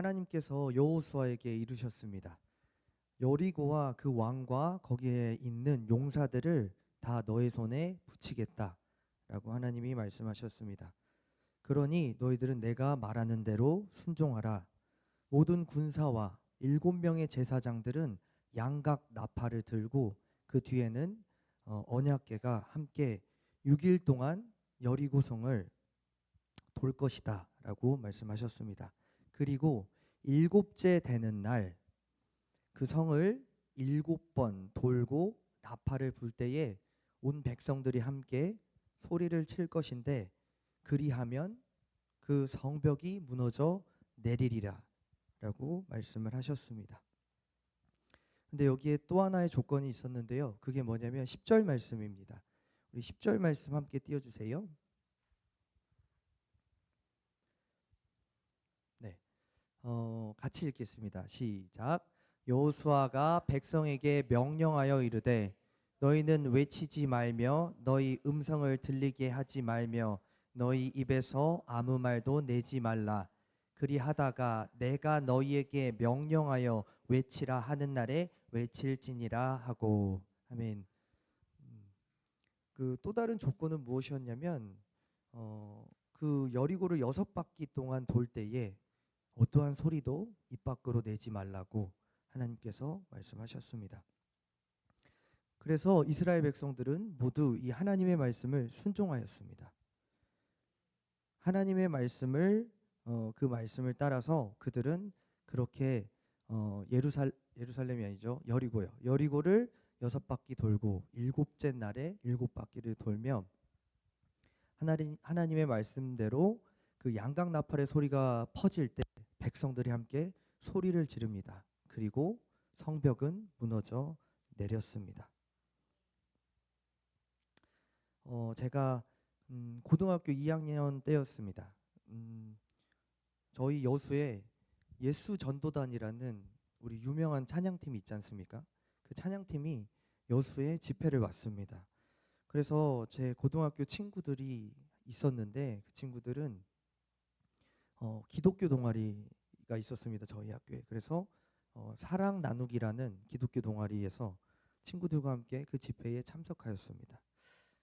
하나님께서 여호수아에게 이르셨습니다. 여리고와 그 왕과 거기에 있는 용사들을 다 너의 손에 붙이겠다라고 하나님이 말씀하셨습니다. 그러니 너희들은 내가 말하는 대로 순종하라. 모든 군사와 7명의 제사장들은 양각 나팔을 들고 그 뒤에는 언약궤가 함께 6일 동안 여리고성을 돌 것이다 라고 말씀하셨습니다. 그리고 일곱째 되는 날 그 성을 7번 돌고 나팔을 불 때에 온 백성들이 함께 소리를 칠 것인데 그리하면 그 성벽이 무너져 내리리라 라고 말씀을 하셨습니다. 근데 여기에 또 하나의 조건이 있었는데요. 그게 뭐냐면 10절 말씀입니다. 우리 10절 말씀 함께 띄워주세요. 네, 같이 읽겠습니다. 시작. 여호수아가 백성에게 명령하여 이르되 너희는 외치지 말며 너희 음성을 들리게 하지 말며 너희 입에서 아무 말도 내지 말라. 그리하다가 내가 너희에게 명령하여 외치라 하는 날에 외칠지니라 하고. 아멘. 그 또 다른 조건은 무엇이었냐면 그 여리고를 6바퀴 동안 돌 때에 어떠한 소리도 입 밖으로 내지 말라고 하나님께서 말씀하셨습니다. 그래서 이스라엘 백성들은 모두 이 하나님의 말씀을 순종하였습니다. 하나님의 말씀을 그 말씀을 따라서 그들은 그렇게 예루살렘이 아니죠, 여리고요. 여리고를 6바퀴 돌고 7째 날에 7바퀴를 돌며 하나님의 말씀대로 그 양각 나팔의 소리가 퍼질 때 백성들이 함께 소리를 지릅니다. 그리고 성벽은 무너져 내렸습니다. 제가 고등학교 2학년 때였습니다. 저희 여수에 예수 전도단이라는 우리 유명한 찬양팀이 있지 않습니까? 그 찬양팀이 여수에 집회를 왔습니다. 그래서 제 고등학교 친구들이 있었는데 그 친구들은 기독교 동아리가 있었습니다. 저희 학교에. 그래서 사랑 나누기라는 기독교 동아리에서 친구들과 함께 그 집회에 참석하였습니다.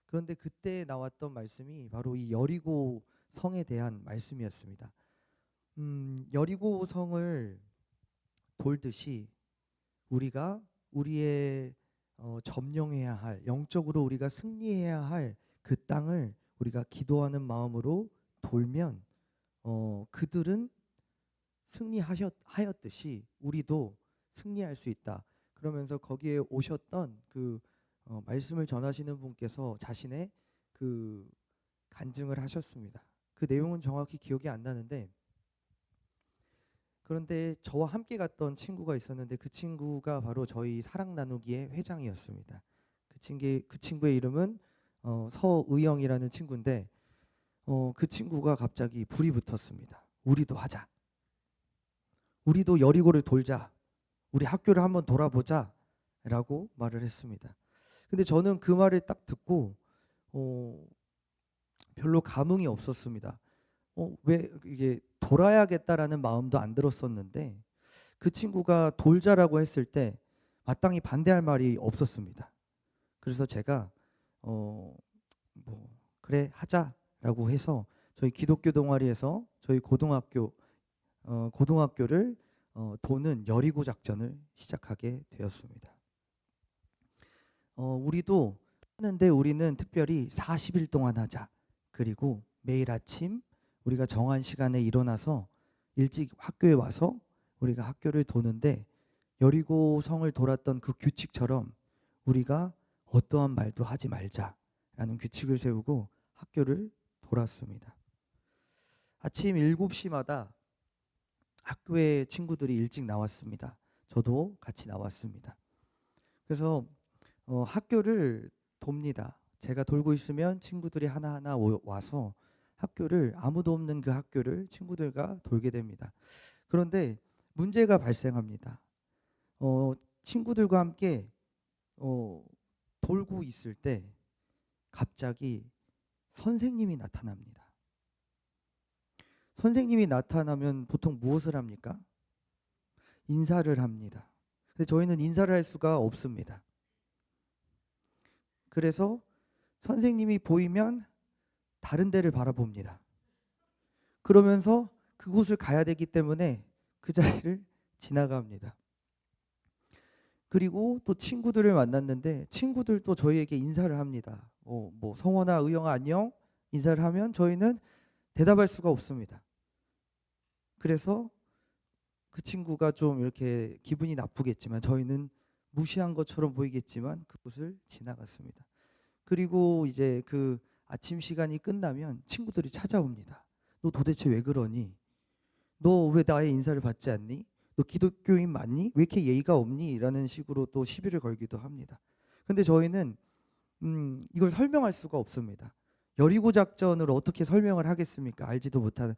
그런데 그때 나왔던 말씀이 바로 이 여리고 성에 대한 말씀이었습니다. 여리고 성을 돌듯이 우리가 우리의 점령해야 할, 영적으로 우리가 승리해야 할 그 땅을 우리가 기도하는 마음으로 돌면 그들은 승리하였듯이 우리도 승리할 수 있다. 그러면서 거기에 오셨던 그 말씀을 전하시는 분께서 자신의 그 간증을 하셨습니다. 그 내용은 정확히 기억이 안 나는데, 그런데 저와 함께 갔던 친구가 있었는데 그 친구가 바로 저희 사랑 나누기의 회장이었습니다. 그 친구의 이름은 서의영이라는 친구인데 그 친구가 갑자기 불이 붙었습니다. 우리도 하자. 우리도 여리고를 돌자. 우리 학교를 한번 돌아보자 라고 말을 했습니다. 근데 저는 그 말을 딱 듣고 별로 감흥이 없었습니다. 왜 이게 돌아야겠다라는 마음도 안 들었었는데 그 친구가 돌자라고 했을 때 마땅히 반대할 말이 없었습니다. 그래서 제가 뭐 그래 하자라고 해서 저희 기독교 동아리에서 저희 고등학교를 도는 여리고 작전을 시작하게 되었습니다. 우리도 하는데 우리는 특별히 40일 동안 하자. 그리고 매일 아침 우리가 정한 시간에 일어나서 일찍 학교에 와서 우리가 학교를 도는데 여리고 성을 돌았던 그 규칙처럼 우리가 어떠한 말도 하지 말자라는 규칙을 세우고 학교를 돌았습니다. 아침 7시마다 학교에 친구들이 일찍 나왔습니다. 저도 같이 나왔습니다. 그래서 학교를 돕니다. 제가 돌고 있으면 친구들이 하나하나 와서 학교를, 아무도 없는 그 학교를 친구들과 돌게 됩니다. 그런데 문제가 발생합니다. 친구들과 함께 돌고 있을 때 갑자기 선생님이 나타납니다. 선생님이 나타나면 보통 무엇을 합니까? 인사를 합니다. 근데 저희는 인사를 할 수가 없습니다. 그래서 선생님이 보이면 다른 데를 바라봅니다. 그러면서 그곳을 가야 되기 때문에 그 자리를 지나갑니다. 그리고 또 친구들을 만났는데 친구들도 저희에게 인사를 합니다. 뭐 성원아, 의영아 안녕 인사를 하면 저희는 대답할 수가 없습니다. 그래서 그 친구가 좀 이렇게 기분이 나쁘겠지만 저희는 무시한 것처럼 보이겠지만 그곳을 지나갔습니다. 그리고 이제 그 아침 시간이 끝나면 친구들이 찾아옵니다. 너 도대체 왜 그러니? 너 왜 나의 인사를 받지 않니? 너 기독교인 맞니? 왜 이렇게 예의가 없니? 라는 식으로 또 시비를 걸기도 합니다. 근데 저희는 이걸 설명할 수가 없습니다. 여리고 작전을 어떻게 설명을 하겠습니까? 알지도 못하는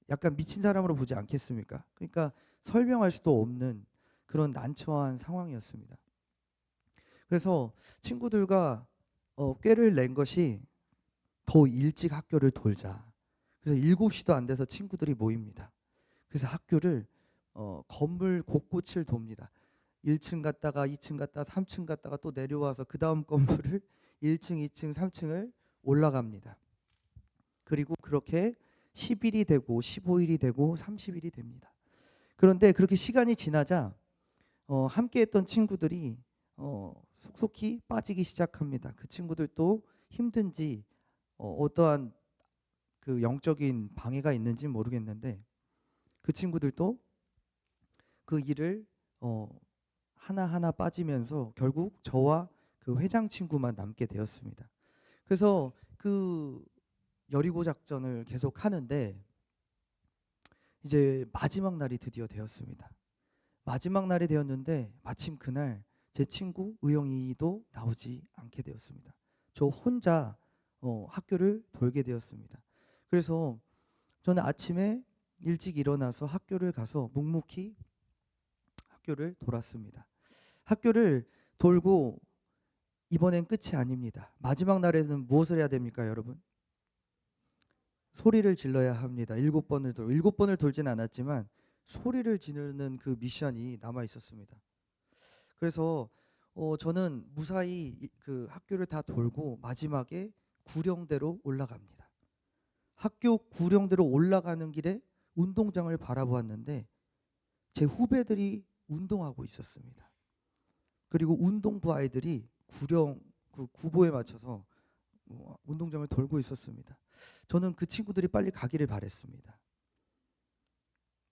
약간 미친 사람으로 보지 않겠습니까? 그러니까 설명할 수도 없는 그런 난처한 상황이었습니다. 그래서 친구들과 꾀를 낸 것이 더 일찍 학교를 돌자. 그래서 7시도 안 돼서 친구들이 모입니다. 그래서 학교를 건물 곳곳을 돕니다. 1층 갔다가 2층 갔다가 3층 갔다가 또 내려와서 그 다음 건물을 1층, 2층, 3층을 올라갑니다. 그리고 그렇게 10일이 되고 15일이 되고 30일이 됩니다. 그런데 그렇게 시간이 지나자 함께했던 친구들이 속속히 빠지기 시작합니다. 그 친구들도 힘든지 어떠한 그 영적인 방해가 있는지 모르겠는데 그 친구들도 그 일을 하나하나 빠지면서 결국 저와 그 회장 친구만 남게 되었습니다. 그래서 그 여리고 작전을 계속 하는데 이제 마지막 날이 드디어 되었습니다. 마지막 날이 되었는데 마침 그날 제 친구 의영이도 나오지 않게 되었습니다. 저 혼자 학교를 돌게 되었습니다. 그래서 저는 아침에 일찍 일어나서 학교를 가서 묵묵히 학교를 돌았습니다. 학교를 돌고 이번엔 끝이 아닙니다. 마지막 날에는 무엇을 해야 됩니까, 여러분? 소리를 질러야 합니다. 7번을 돌진 않았지만 소리를 지르는 그 미션이 남아 있었습니다. 그래서 저는 무사히 그 학교를 다 돌고 마지막에 구령대로 올라갑니다. 학교 구령대로 올라가는 길에 운동장을 바라보았는데 제 후배들이 운동하고 있었습니다. 그리고 운동부 아이들이 구령 그 구보에 맞춰서 운동장을 돌고 있었습니다. 저는 그 친구들이 빨리 가기를 바랬습니다.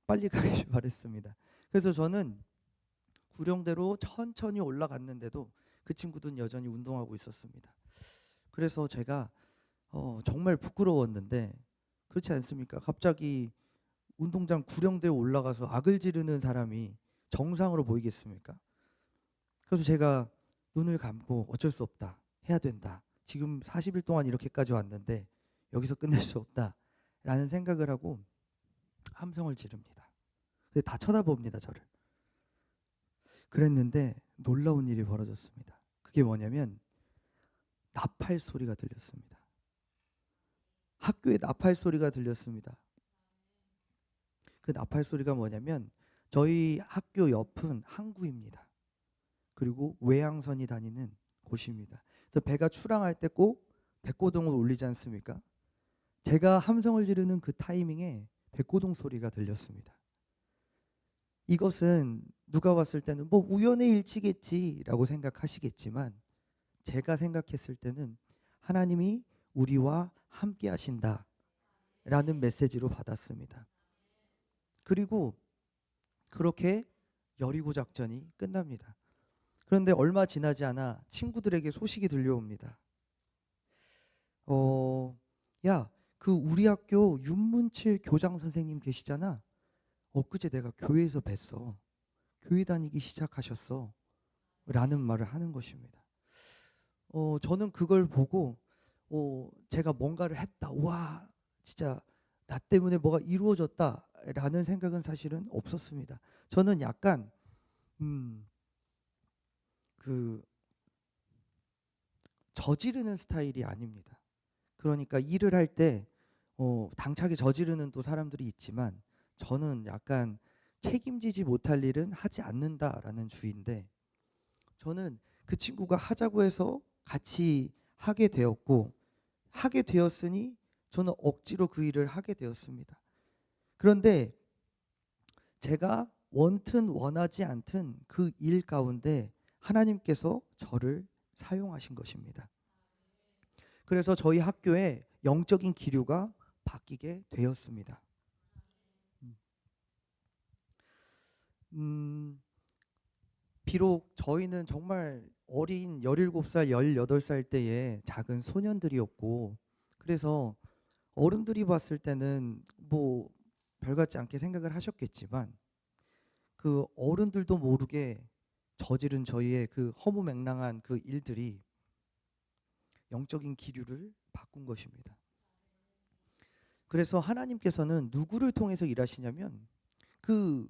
빨리 가기를 바랬습니다. 그래서 저는 구령대로 천천히 올라갔는데도 그 친구들은 여전히 운동하고 있었습니다. 그래서 제가 정말 부끄러웠는데 그렇지 않습니까? 갑자기 운동장 구령대에 올라가서 악을 지르는 사람이 정상으로 보이겠습니까? 그래서 제가 눈을 감고 어쩔 수 없다. 해야 된다. 지금 40일 동안 이렇게까지 왔는데 여기서 끝낼 수 없다. 라는 생각을 하고 함성을 지릅니다. 근데 다 쳐다봅니다, 저를. 그랬는데 놀라운 일이 벌어졌습니다. 그게 뭐냐면 나팔 소리가 들렸습니다. 학교에 나팔 소리가 들렸습니다. 그 나팔 소리가 뭐냐면 저희 학교 옆은 항구입니다. 그리고 외항선이 다니는 곳입니다. 그래서 배가 출항할 때 꼭 백고동을 울리지 않습니까? 제가 함성을 지르는 그 타이밍에 백고동 소리가 들렸습니다. 이것은 누가 봤을 때는 뭐 우연의 일치겠지라고 생각하시겠지만 제가 생각했을 때는 하나님이 우리와 함께 하신다라는 메시지로 받았습니다. 그리고 그렇게 여리고 작전이 끝납니다. 그런데 얼마 지나지 않아 친구들에게 소식이 들려옵니다. 야, 그 우리 학교 윤문칠 교장 선생님 계시잖아. 엊그제 내가 교회에서 뵀어. 교회 다니기 시작하셨어. 라는 말을 하는 것입니다. 저는 그걸 보고 제가 뭔가를 했다. 와, 진짜 나 때문에 뭐가 이루어졌다라는 생각은 사실은 없었습니다. 저는 약간 그 저지르는 스타일이 아닙니다. 그러니까 일을 할 때 당차게 저지르는 또 사람들이 있지만 저는 약간 책임지지 못할 일은 하지 않는다라는 주의인데, 저는 그 친구가 하자고 해서 같이 하게 되었고, 하게 되었으니 저는 억지로 그 일을 하게 되었습니다. 그런데 제가 원튼 원하지 않든 그 일 가운데 하나님께서 저를 사용하신 것입니다. 그래서 저희 학교의 영적인 기류가 바뀌게 되었습니다. 음, 비록 저희는 정말 어린 17살, 18살 때의 작은 소년들이었고, 그래서 어른들이 봤을 때는 뭐 별같지 않게 생각을 하셨겠지만, 그 어른들도 모르게 저지른 저희의 그 허무맹랑한 그 일들이 영적인 기류를 바꾼 것입니다. 그래서 하나님께서는 누구를 통해서 일하시냐면, 그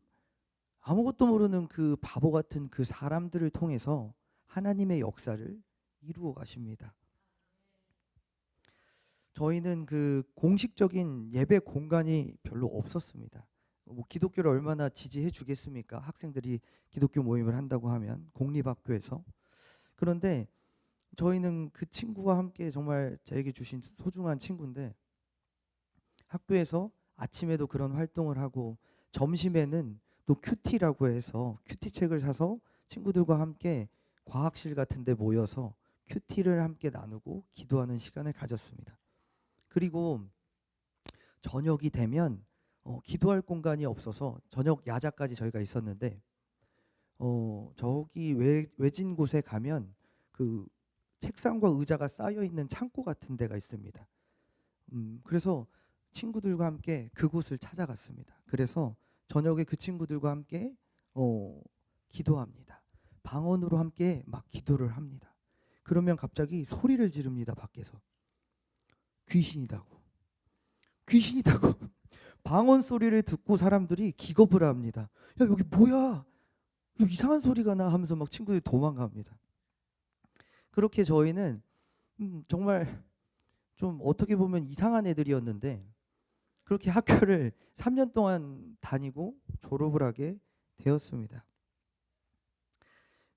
아무것도 모르는 그 바보 같은 그 사람들을 통해서 하나님의 역사를 이루어 가십니다. 저희는 그 공식적인 예배 공간이 별로 없었습니다. 뭐 기독교를 얼마나 지지해 주겠습니까? 학생들이 기독교 모임을 한다고 하면 공립학교에서. 그런데 저희는 그 친구와 함께 정말 저에게 주신 소중한 친구인데, 학교에서 아침에도 그런 활동을 하고 점심에는 또 큐티라고 해서 큐티 책을 사서 친구들과 함께 과학실 같은 데 모여서 큐티를 함께 나누고 기도하는 시간을 가졌습니다. 그리고 저녁이 되면 기도할 공간이 없어서 저녁 야자까지 저희가 있었는데, 저기 외진 곳에 가면 그 책상과 의자가 쌓여 있는 창고 같은 데가 있습니다. 그래서 친구들과 함께 그곳을 찾아갔습니다. 그래서 저녁에 그 친구들과 함께 기도합니다. 방언으로 함께 막 기도를 합니다. 그러면 갑자기 소리를 지릅니다. 밖에서 귀신이다고, 귀신이다고. 방언 소리를 듣고 사람들이 기겁을 합니다. 야, 여기 뭐야? 여기 이상한 소리가 나 하면서 막 친구들이 도망갑니다. 그렇게 저희는 정말 좀 어떻게 보면 이상한 애들이었는데, 그렇게 학교를 3년 동안 다니고 졸업을 하게 되었습니다.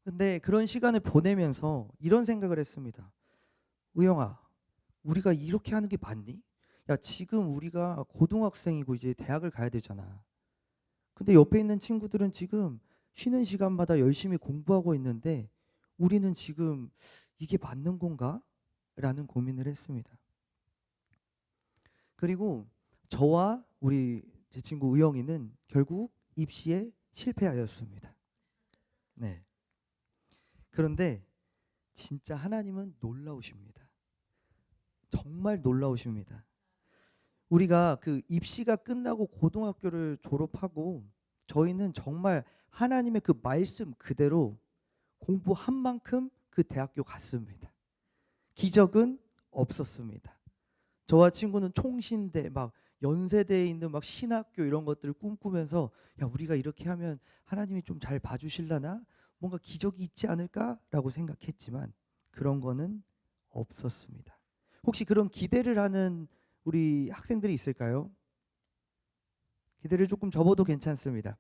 근데 그런 시간을 보내면서 이런 생각을 했습니다. 우영아, 우리가 이렇게 하는 게 맞니? 야, 지금 우리가 고등학생이고 이제 대학을 가야 되잖아. 근데 옆에 있는 친구들은 지금 쉬는 시간마다 열심히 공부하고 있는데 우리는 지금 이게 맞는 건가? 라는 고민을 했습니다. 그리고 저와 제 친구 우영이는 결국 입시에 실패하였습니다. 네. 그런데 진짜 하나님은 놀라우십니다. 정말 놀라우십니다. 우리가 그 입시가 끝나고 고등학교를 졸업하고 저희는 정말 하나님의 그 말씀 그대로 공부한 만큼 그 대학교 갔습니다. 기적은 없었습니다. 저와 친구는 총신대 막 연세대에 있는 막 신학교 이런 것들을 꿈꾸면서, 야, 우리가 이렇게 하면 하나님이 좀 잘 봐주실라나? 뭔가 기적이 있지 않을까라고 생각했지만 그런 거는 없었습니다. 혹시 그런 기대를 하는 우리 학생들이 있을까요? 기대를 조금 접어도 괜찮습니다.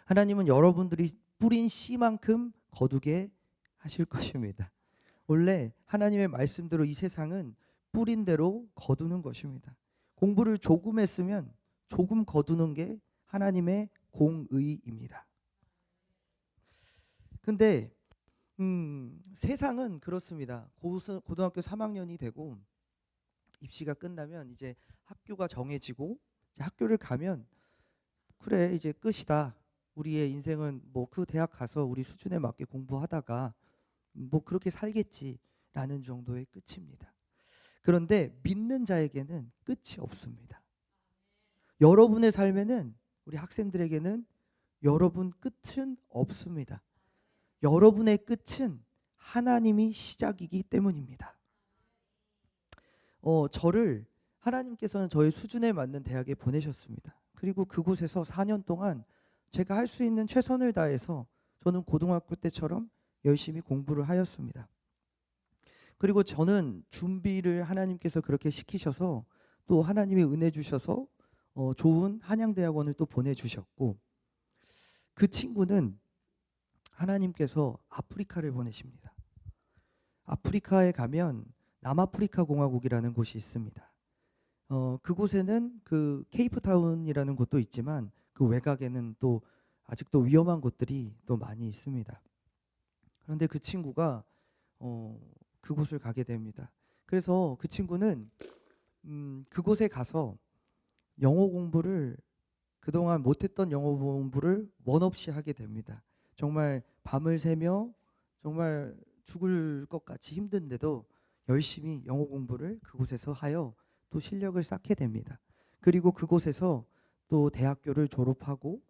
하나님은 여러분들이 뿌린 씨만큼 거두게 하실 것입니다. 원래 하나님의 말씀대로 이 세상은 뿌린 대로 거두는 것입니다. 공부를 조금 했으면 조금 거두는 게 하나님의 공의입니다. 근데 세상은 그렇습니다. 고등학교 3학년이 되고 입시가 끝나면 이제 학교가 정해지고 이제 학교를 가면, 그래 이제 끝이다. 우리의 인생은 뭐 그 대학 가서 우리 수준에 맞게 공부하다가 뭐 그렇게 살겠지라는 정도의 끝입니다. 그런데 믿는 자에게는 끝이 없습니다. 여러분의 삶에는, 우리 학생들에게는 여러분 끝은 없습니다. 여러분의 끝은 하나님이 시작이기 때문입니다. 저를 하나님께서는 저의 수준에 맞는 대학에 보내셨습니다. 그리고 그곳에서 4년 동안 제가 할 수 있는 최선을 다해서 저는 고등학교 때처럼 열심히 공부를 하였습니다. 그리고 저는 준비를 하나님께서 그렇게 시키셔서 또 하나님이 은혜 주셔서 좋은 한양대학원을 또 보내주셨고, 그 친구는 하나님께서 아프리카를 보내십니다. 아프리카에 가면 남아프리카 공화국이라는 곳이 있습니다. 그곳에는 그 케이프타운이라는 곳도 있지만 그 외곽에는 또 아직도 위험한 곳들이 또 많이 있습니다. 그런데 그 친구가 그곳을 가게 됩니다. 그래서 그 친구는 그곳에 가서 영어 공부를 그동안 못했던 영어 공부를 원 없이 하게 됩니다. 정말 밤을 새며 정말 죽을 것 같이 힘든데도 열심히 영어 공부를 그곳에서 하여 또 실력을 쌓게 됩니다. 그리고 그곳에서 또 대학교를 졸업하고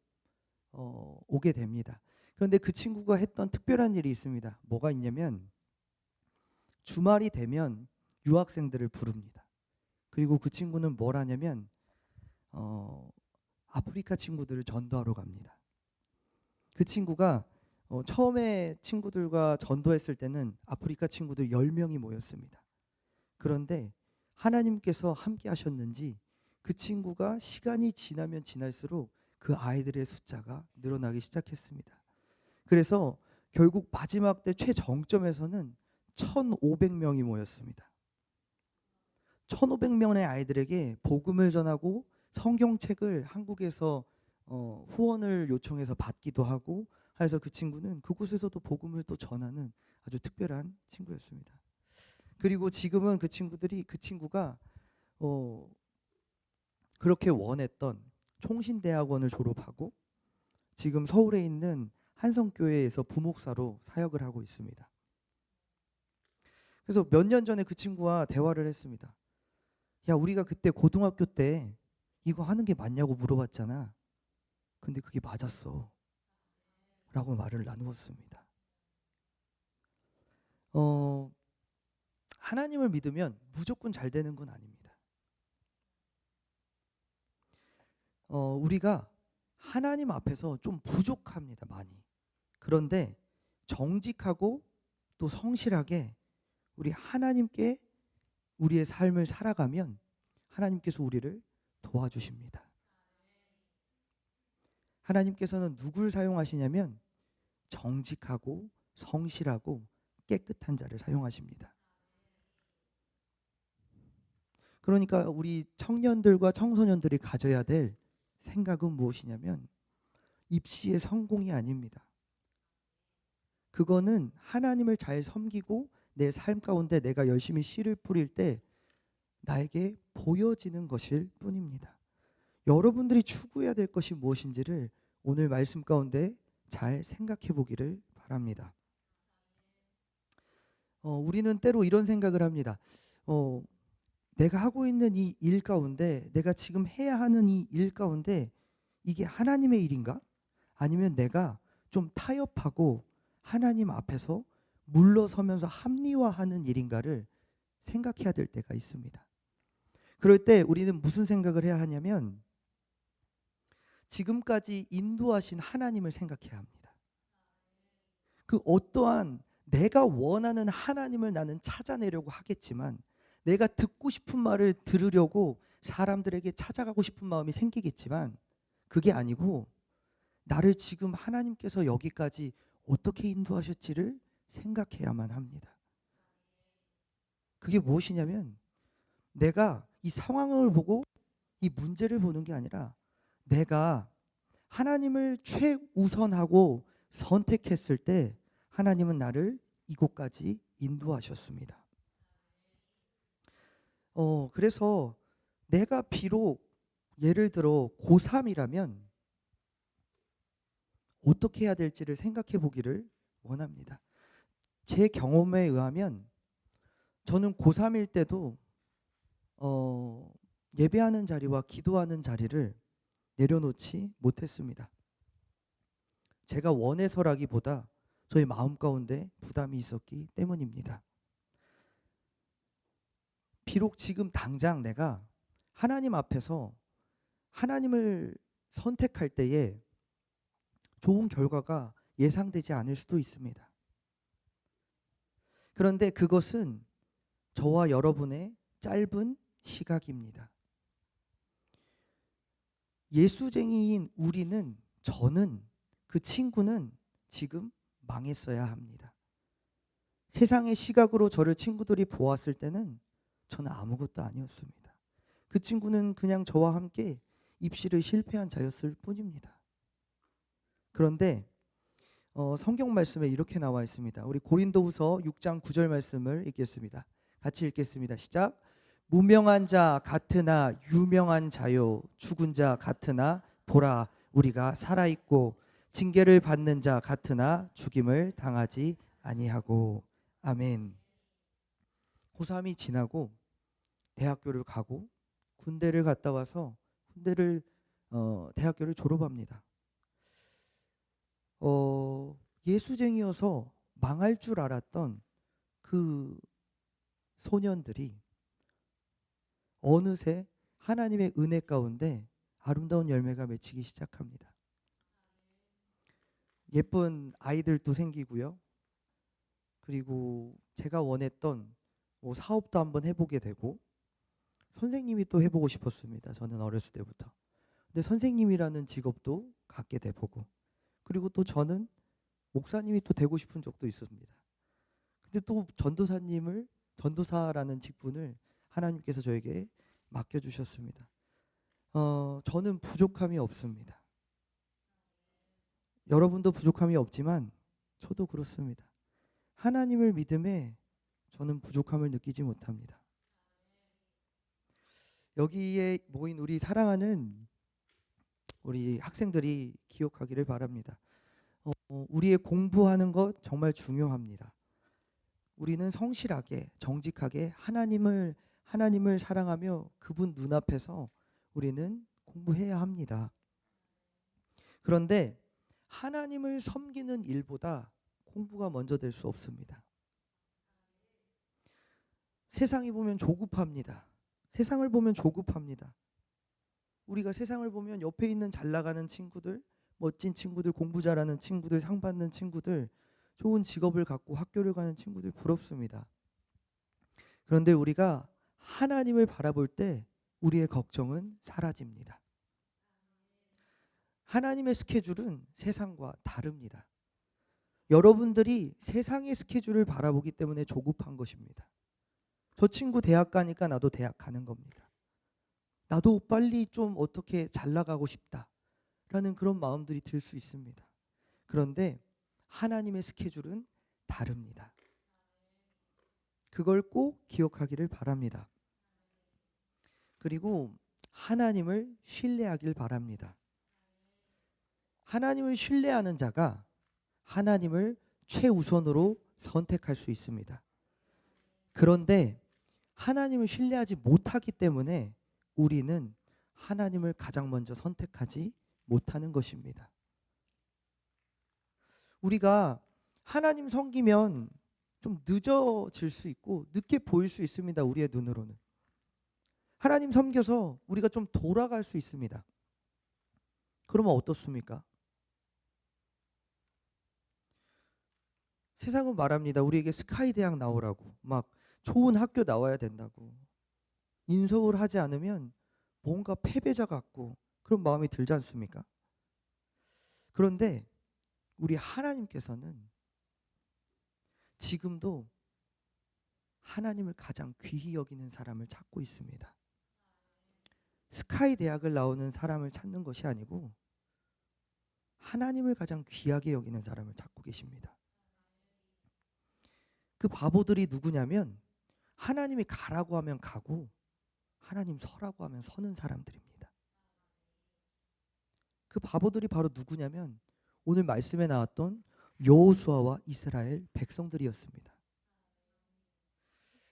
오게 됩니다. 그런데 그 친구가 했던 특별한 일이 있습니다. 뭐가 있냐면 주말이 되면 유학생들을 부릅니다. 그리고 그 친구는 뭘 하냐면 아프리카 친구들을 전도하러 갑니다. 그 친구가 처음에 친구들과 전도했을 때는 아프리카 친구들 10명이 모였습니다. 그런데 하나님께서 함께 하셨는지 그 친구가 시간이 지나면 지날수록 그 아이들의 숫자가 늘어나기 시작했습니다. 그래서 결국 마지막 때 최정점에서는 1,500명이 모였습니다. 1,500명의 아이들에게 복음을 전하고 성경책을 한국에서 후원을 요청해서 받기도 하고 해서 그 친구는 그곳에서도 복음을 또 전하는 아주 특별한 친구였습니다. 그리고 지금은 그 친구가 그렇게 원했던 총신대학원을 졸업하고 지금 서울에 있는 한성교회에서 부목사로 사역을 하고 있습니다. 그래서 몇 년 전에 그 친구와 대화를 했습니다. 야, 우리가 그때 고등학교 때 이거 하는 게 맞냐고 물어봤잖아. 근데 그게 맞았어. 라고 말을 나누었습니다. 하나님을 믿으면 무조건 잘 되는 건 아닙니다. 우리가 하나님 앞에서 좀 부족합니다. 많이. 그런데 정직하고 또 성실하게 우리 하나님께 우리의 삶을 살아가면 하나님께서 우리를 도와주십니다. 하나님께서는 누굴 사용하시냐면 정직하고 성실하고 깨끗한 자를 사용하십니다. 그러니까 우리 청년들과 청소년들이 가져야 될 생각은 무엇이냐면 입시의 성공이 아닙니다. 그거는 하나님을 잘 섬기고 내 삶 가운데 내가 열심히 씨를 뿌릴 때 나에게 보여지는 것일 뿐입니다. 여러분들이 추구해야 될 것이 무엇인지를 오늘 말씀 가운데 잘 생각해 보기를 바랍니다. 우리는 때로 이런 생각을 합니다. 내가 하고 있는 이 일 가운데 내가 지금 해야 하는 이 일 가운데 이게 하나님의 일인가? 아니면 내가 좀 타협하고 하나님 앞에서 물러서면서 합리화하는 일인가를 생각해야 될 때가 있습니다. 그럴 때 우리는 무슨 생각을 해야 하냐면 지금까지 인도하신 하나님을 생각해야 합니다. 그 어떠한 내가 원하는 하나님을 나는 찾아내려고 하겠지만 내가 듣고 싶은 말을 들으려고 사람들에게 찾아가고 싶은 마음이 생기겠지만 그게 아니고 나를 지금 하나님께서 여기까지 어떻게 인도하셨지를 생각해야만 합니다. 그게 무엇이냐면 내가 이 상황을 보고 이 문제를 보는 게 아니라 내가 하나님을 최우선하고 선택했을 때 하나님은 나를 이곳까지 인도하셨습니다. 그래서 내가 비록 예를 들어 고3이라면 어떻게 해야 될지를 생각해 보기를 원합니다. 제 경험에 의하면 저는 고3일 때도 예배하는 자리와 기도하는 자리를 내려놓지 못했습니다. 제가 원해서라기보다 저의 마음 가운데 부담이 있었기 때문입니다. 비록 지금 당장 내가 하나님 앞에서 하나님을 선택할 때에 좋은 결과가 예상되지 않을 수도 있습니다. 그런데 그것은 저와 여러분의 짧은 시각입니다. 예수쟁이인 저는 그 친구는 지금 망했어야 합니다. 세상의 시각으로 저를 친구들이 보았을 때는 저는 아무것도 아니었습니다. 그 친구는 그냥 저와 함께 입시를 실패한 자였을 뿐입니다. 그런데 성경 말씀에 이렇게 나와 있습니다. 우리 고린도후서 6장 9절 말씀을 읽겠습니다. 같이 읽겠습니다. 시작. 무명한 자 같으나 유명한 자요, 죽은 자 같으나 보라 우리가 살아있고, 징계를 받는 자 같으나 죽임을 당하지 아니하고. 아멘. 고3이 지나고 대학교를 가고 군대를 갔다 와서 대학교를 졸업합니다. 예수쟁이여서 망할 줄 알았던 그 소년들이 어느새 하나님의 은혜 가운데 아름다운 열매가 맺히기 시작합니다. 예쁜 아이들도 생기고요. 그리고 제가 원했던 사업도 한번 해보게 되고, 선생님이 또 해보고 싶었습니다. 저는 어렸을 때부터. 근데 선생님이라는 직업도 갖게 돼보고, 그리고 또 저는 목사님이 또 되고 싶은 적도 있었습니다. 근데 또 전도사라는 직분을 하나님께서 저에게 맡겨주셨습니다. 저는 부족함이 없습니다. 여러분도 부족함이 없지만 저도 그렇습니다. 하나님을 믿음에 저는 부족함을 느끼지 못합니다. 여기에 모인 우리 사랑하는 우리 학생들이 기억하기를 바랍니다. 우리의 공부하는 것 정말 중요합니다. 우리는 성실하게 정직하게 하나님을 사랑하며 그분 눈앞에서 우리는 공부해야 합니다. 그런데 하나님을 섬기는 일보다 공부가 먼저 될 수 없습니다. 세상이 보면 조급합니다. 세상을 보면 조급합니다. 우리가 세상을 보면 옆에 있는 잘 나가는 친구들, 멋진 친구들, 공부 잘하는 친구들, 상 받는 친구들, 좋은 직업을 갖고 학교를 가는 친구들 부럽습니다. 그런데 우리가 하나님을 바라볼 때 우리의 걱정은 사라집니다. 하나님의 스케줄은 세상과 다릅니다. 여러분들이 세상의 스케줄을 바라보기 때문에 조급한 것입니다. 저 친구 대학 가니까 나도 대학 가는 겁니다. 나도 빨리 좀 어떻게 잘 나가고 싶다라는 그런 마음들이 들 수 있습니다. 그런데 하나님의 스케줄은 다릅니다. 그걸 꼭 기억하기를 바랍니다. 그리고 하나님을 신뢰하길 바랍니다. 하나님을 신뢰하는 자가 하나님을 최우선으로 선택할 수 있습니다. 그런데 하나님을 신뢰하지 못하기 때문에 우리는 하나님을 가장 먼저 선택하지 못하는 것입니다. 우리가 하나님 섬기면 좀 늦어질 수 있고 늦게 보일 수 있습니다. 우리의 눈으로는. 하나님 섬겨서 우리가 좀 돌아갈 수 있습니다. 그러면 어떻습니까? 세상은 말합니다. 우리에게 스카이 대학 나오라고, 막 좋은 학교 나와야 된다고. 인서울 하지 않으면 뭔가 패배자 같고 그런 마음이 들지 않습니까? 그런데 우리 하나님께서는 지금도 하나님을 가장 귀히 여기는 사람을 찾고 있습니다. 스카이 대학을 나오는 사람을 찾는 것이 아니고 하나님을 가장 귀하게 여기는 사람을 찾고 계십니다. 그 바보들이 누구냐면 하나님이 가라고 하면 가고 하나님 서라고 하면 서는 사람들입니다. 그 바보들이 바로 누구냐면 오늘 말씀에 나왔던 여호수아와 이스라엘 백성들이었습니다.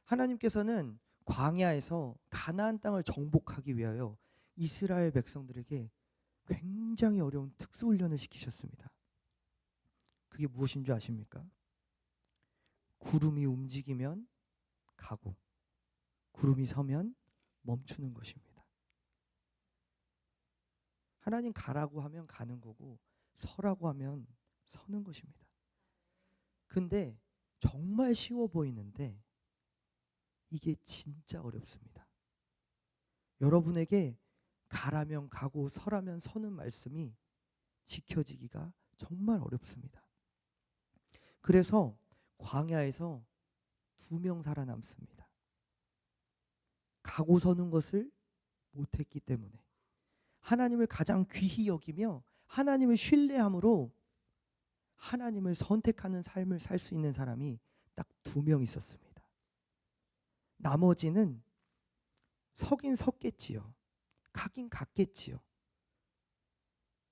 하나님께서는 광야에서 가나안 땅을 정복하기 위하여 이스라엘 백성들에게 굉장히 어려운 특수훈련을 시키셨습니다. 그게 무엇인 줄 아십니까? 구름이 움직이면 가고 구름이 서면 멈추는 것입니다. 하나님 가라고 하면 가는 거고 서라고 하면 서는 것입니다. 근데 정말 쉬워 보이는데 이게 진짜 어렵습니다. 여러분에게 가라면 가고 서라면 서는 말씀이 지켜지기가 정말 어렵습니다. 그래서 광야에서 2명 살아남습니다. 가고 서는 것을 못했기 때문에, 하나님을 가장 귀히 여기며 하나님을 신뢰함으로 하나님을 선택하는 삶을 살 수 있는 사람이 딱 2명 있었습니다. 나머지는 서긴 섰겠지요. 가긴 갔겠지요.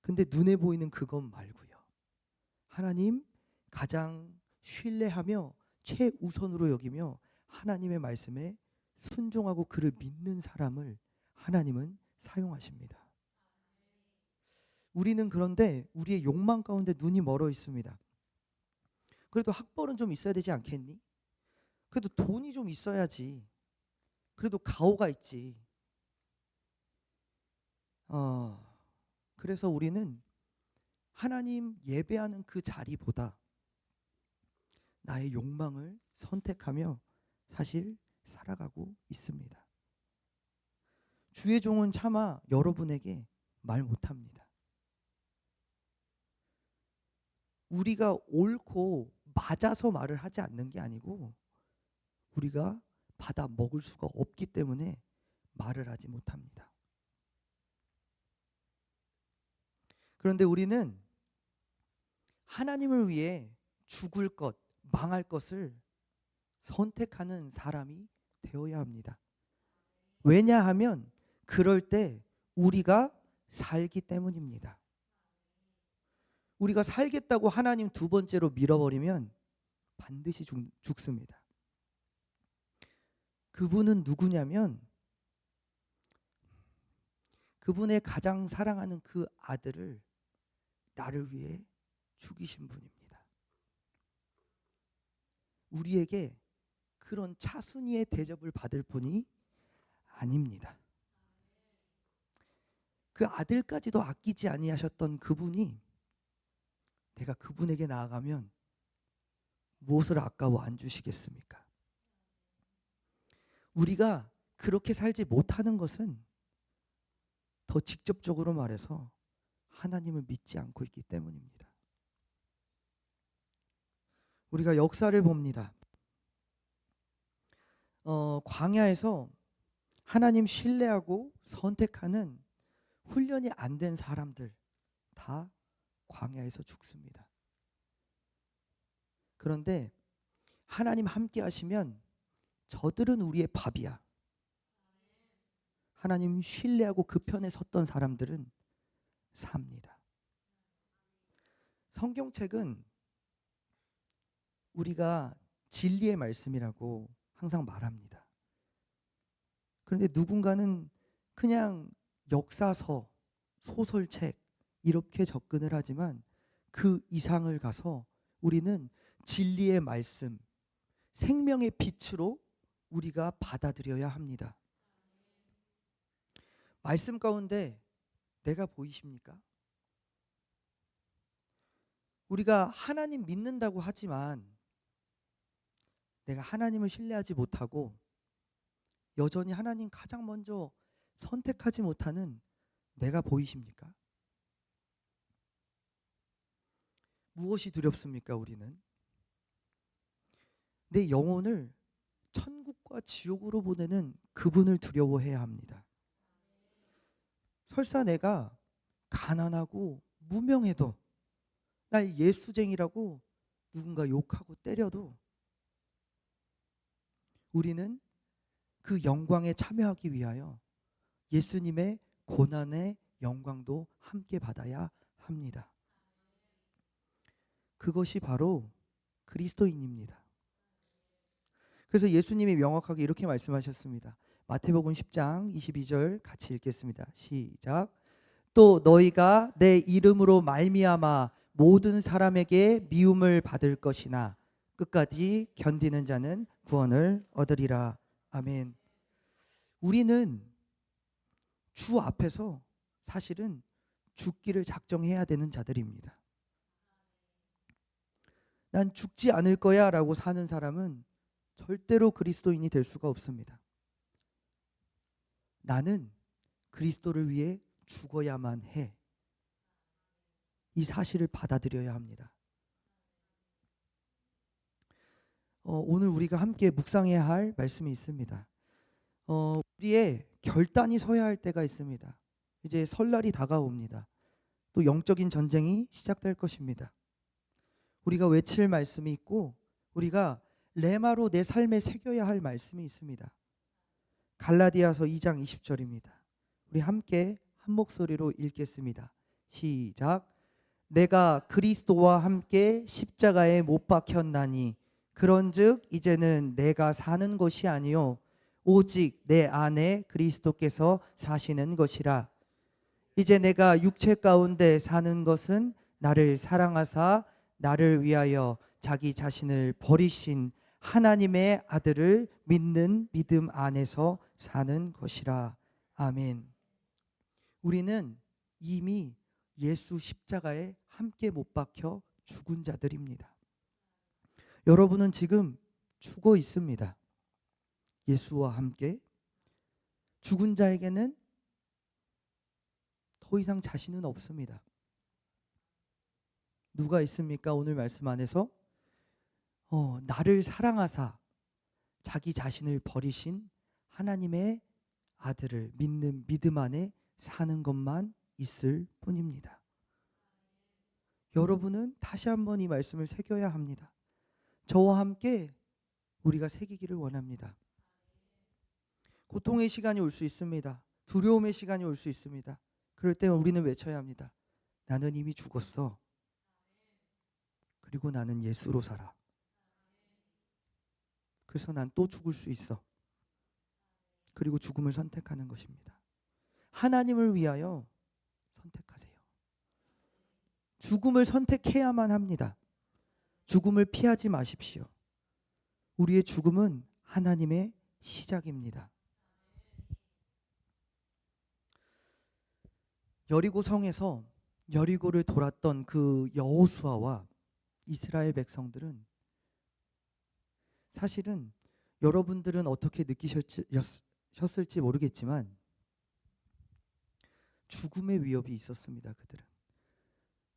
근데 눈에 보이는 그것 말고요. 하나님 가장 신뢰하며 최우선으로 여기며 하나님의 말씀에 순종하고 그를 믿는 사람을 하나님은 사용하십니다. 우리는 그런데 우리의 욕망 가운데 눈이 멀어 있습니다. 그래도 학벌은 좀 있어야 되지 않겠니? 그래도 돈이 좀 있어야지. 그래도 가오가 있지. 그래서 우리는 하나님 예배하는 그 자리보다 나의 욕망을 선택하며 사실 살아가고 있습니다. 주의 종은 차마 여러분에게 말 못합니다. 우리가 옳고 맞아서 말을 하지 않는 게 아니고 우리가 받아 먹을 수가 없기 때문에 말을 하지 못합니다. 그런데 우리는 하나님을 위해 죽을 것, 망할 것을 선택하는 사람이 되어야 합니다. 왜냐하면 그럴 때 우리가 살기 때문입니다. 우리가 살겠다고 하나님 2번째로 밀어버리면 반드시 죽습니다. 그분은 누구냐면 그분의 가장 사랑하는 그 아들을 나를 위해 죽이신 분입니다. 우리에게 그런 차순위의 대접을 받을 분이 아닙니다. 그 아들까지도 아끼지 아니하셨던 그분이 내가 그분에게 나아가면 무엇을 아까워 안 주시겠습니까? 우리가 그렇게 살지 못하는 것은 더 직접적으로 말해서 하나님을 믿지 않고 있기 때문입니다. 우리가 역사를 봅니다. 광야에서 하나님 신뢰하고 선택하는 훈련이 안 된 사람들 다 광야에서 죽습니다. 그런데 하나님 함께 하시면 저들은 우리의 밥이야. 하나님 신뢰하고 그 편에 섰던 사람들은 삽니다. 성경책은 우리가 진리의 말씀이라고 항상 말합니다. 그런데 누군가는 그냥 역사서, 소설책 이렇게 접근을 하지만 그 이상을 가서 우리는 진리의 말씀, 생명의 빛으로 우리가 받아들여야 합니다. 말씀 가운데 내가 보이십니까? 우리가 하나님 믿는다고 하지만 내가 하나님을 신뢰하지 못하고 여전히 하나님 가장 먼저 선택하지 못하는 내가 보이십니까? 무엇이 두렵습니까? 우리는 내 영혼을 천국과 지옥으로 보내는 그분을 두려워해야 합니다. 설사 내가 가난하고 무명해도 날 예수쟁이라고 누군가 욕하고 때려도 우리는 그 영광에 참여하기 위하여 예수님의 고난의 영광도 함께 받아야 합니다. 그것이 바로 그리스도인입니다. 그래서 예수님이 명확하게 이렇게 말씀하셨습니다. 마태복음 10장 22절 같이 읽겠습니다. 시작. 또 너희가 내 이름으로 말미암아 모든 사람에게 미움을 받을 것이나 끝까지 견디는 자는 구원을 얻으리라. 아멘. 우리는 주 앞에서 사실은 죽기를 작정해야 되는 자들입니다. 난 죽지 않을 거야 라고 사는 사람은 절대로 그리스도인이 될 수가 없습니다. 나는 그리스도를 위해 죽어야만 해. 이 사실을 받아들여야 합니다. 오늘 우리가 함께 묵상해야 할 말씀이 있습니다. 우리의 결단이 서야 할 때가 있습니다. 이제 설날이 다가옵니다. 또 영적인 전쟁이 시작될 것입니다. 우리가 외칠 말씀이 있고 우리가 레마로 내 삶에 새겨야 할 말씀이 있습니다. 갈라디아서 2장 20절입니다. 우리 함께 한 목소리로 읽겠습니다. 시작. 내가 그리스도와 함께 십자가에 못 박혔나니 그런즉 이제는 내가 사는 것이 아니요 오직 내 안에 그리스도께서 사시는 것이라. 이제 내가 육체 가운데 사는 것은 나를 사랑하사 나를 위하여 자기 자신을 버리신 하나님의 아들을 믿는 믿음 안에서 사는 것이라. 아멘. 우리는 이미 예수 십자가에 함께 못 박혀 죽은 자들입니다. 여러분은 지금 죽어 있습니다. 예수와 함께. 죽은 자에게는 더 이상 자신은 없습니다. 누가 있습니까? 오늘 말씀 안에서 나를 사랑하사 자기 자신을 버리신 하나님의 아들을 믿는 믿음 안에 사는 것만 있을 뿐입니다. 여러분은 다시 한번 이 말씀을 새겨야 합니다. 저와 함께 우리가 새기기를 원합니다. 고통의 시간이 올 수 있습니다. 두려움의 시간이 올 수 있습니다. 그럴 때 우리는 외쳐야 합니다. 나는 이미 죽었어. 그리고 나는 예수로 살아. 그래서 난 또 죽을 수 있어. 그리고 죽음을 선택하는 것입니다. 하나님을 위하여 선택하세요. 죽음을 선택해야만 합니다. 죽음을 피하지 마십시오. 우리의 죽음은 하나님의 시작입니다. 여리고 성에서 여리고를 돌았던 그 여호수아와 이스라엘 백성들은 사실은 여러분들은 어떻게 느끼셨을지 모르겠지만 죽음의 위협이 있었습니다. 그들은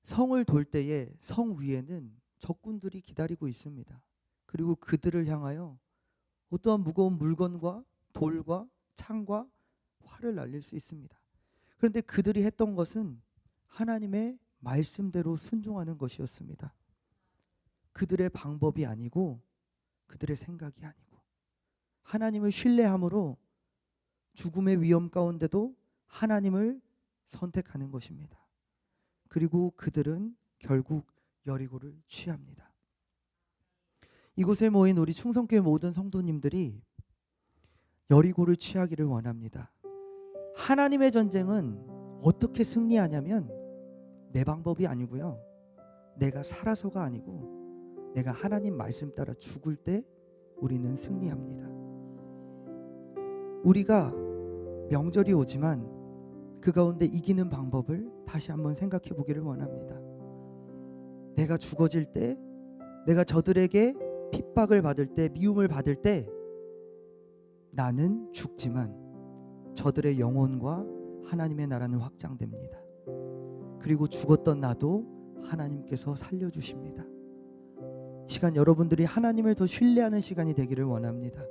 성을 돌 때에 성 위에는 적군들이 기다리고 있습니다. 그리고 그들을 향하여 어떠한 무거운 물건과 돌과 창과 활을 날릴 수 있습니다. 그런데 그들이 했던 것은 하나님의 말씀대로 순종하는 것이었습니다. 그들의 방법이 아니고 그들의 생각이 아니고 하나님을 신뢰함으로 죽음의 위험 가운데도 하나님을 선택하는 것입니다. 그리고 그들은 결국 여리고를 취합니다. 이곳에 모인 우리 충성교회 모든 성도님들이 여리고를 취하기를 원합니다. 하나님의 전쟁은 어떻게 승리하냐면 내 방법이 아니고요. 내가 살아서가 아니고 내가 하나님 말씀 따라 죽을 때 우리는 승리합니다. 우리가 명절이 오지만 그 가운데 이기는 방법을 다시 한번 생각해 보기를 원합니다. 내가 죽어질 때, 내가 저들에게 핍박을 받을 때, 미움을 받을 때 나는 죽지만 저들의 영혼과 하나님의 나라는 확장됩니다. 그리고 죽었던 나도 하나님께서 살려주십니다. 이 시간 여러분들이 하나님을 더 신뢰하는 시간이 되기를 원합니다.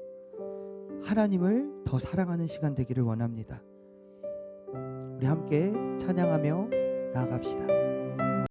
하나님을 더 사랑하는 시간 되기를 원합니다. 우리 함께 찬양하며 나아갑시다.